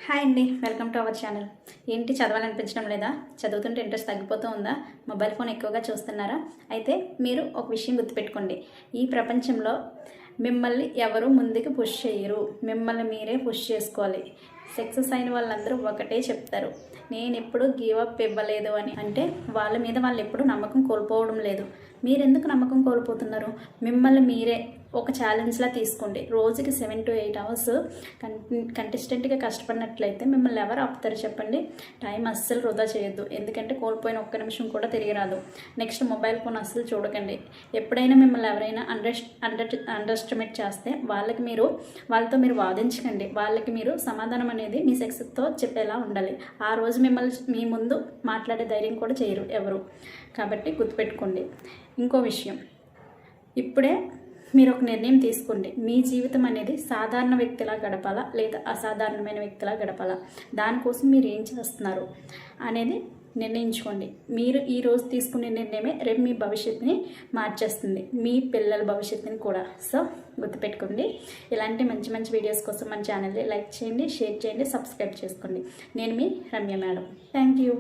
Hi అండి, welcome to our channel. ఏంటి చదవాలనిపించడం లేదా? చదువుతుంటే ఇంట్రెస్ట్ తగ్గిపోతూ ఉందా? మొబైల్ ఫోన్ ఎక్కువగా చూస్తున్నారా? అయితే మీరు ఒక విషయం గుర్తుపెట్టుకోండి. ఈ ప్రపంచంలో మిమ్మల్ని ఎవరు ముందుకు పుష్ చేయరు, మిమ్మల్ని మీరే పుష్ చేసుకోవాలి. సక్సెస్ అయిన వాళ్ళందరూ ఒకటే చెప్తారు, నేను ఎప్పుడు గివ్ అప్ ఇవ్వలేదు అని. అంటే వాళ్ళ మీద వాళ్ళు ఎప్పుడు నమ్మకం కోల్పోవడం లేదు. మీరెందుకు నమ్మకం కోల్పోతున్నారు? మిమ్మల్ని మీరే ఒక ఛాలెంజ్లా తీసుకోండి. రోజుకి 7 to 8 hours కంటెస్టెంట్గా కష్టపడినట్లయితే మిమ్మల్ని ఎవరు ఆపుతారు చెప్పండి? టైం అస్సలు వృధా చేయొద్దు, ఎందుకంటే కోల్పోయిన ఒక్క నిమిషం కూడా తిరిగి రాదు. నెక్స్ట్ మొబైల్ ఫోన్ అస్సలు చూడకండి. ఎప్పుడైనా మిమ్మల్ని ఎవరైనా అండర్ ఎస్టిమేట్ చేస్తే వాళ్ళతో మీరు వాదించకండి. వాళ్ళకి మీరు సమాధానం అనేది మీ సక్సెస్తో చెప్పేలా ఉండాలి. ఆ రోజు మిమ్మల్ని మీ ముందు మాట్లాడే ధైర్యం కూడా చేయరు ఎవరు. కాబట్టి గుర్తుపెట్టుకోండి. ఇంకో విషయం, ఇప్పుడే మీరు ఒక నిర్ణయం తీసుకోండి. మీ జీవితం అనేది సాధారణ వ్యక్తిలా గడపాలా లేదా అసాధారణమైన వ్యక్తిలా గడపాలా? దానికోసం మీరు ఏం చేస్తున్నారు అనేది నిర్ణయించుకోండి. మీరు ఈరోజు తీసుకునే నిర్ణయమే రేపు మీ భవిష్యత్తుని మార్చేస్తుంది, మీ పిల్లల భవిష్యత్తుని కూడా. సో గుర్తుపెట్టుకోండి. ఇలాంటి మంచి మంచి వీడియోస్ కోసం మన ఛానల్ని లైక్ చేయండి, షేర్ చేయండి, సబ్స్క్రైబ్ చేసుకోండి. నేను మీ రమ్య మేడం. Thank you.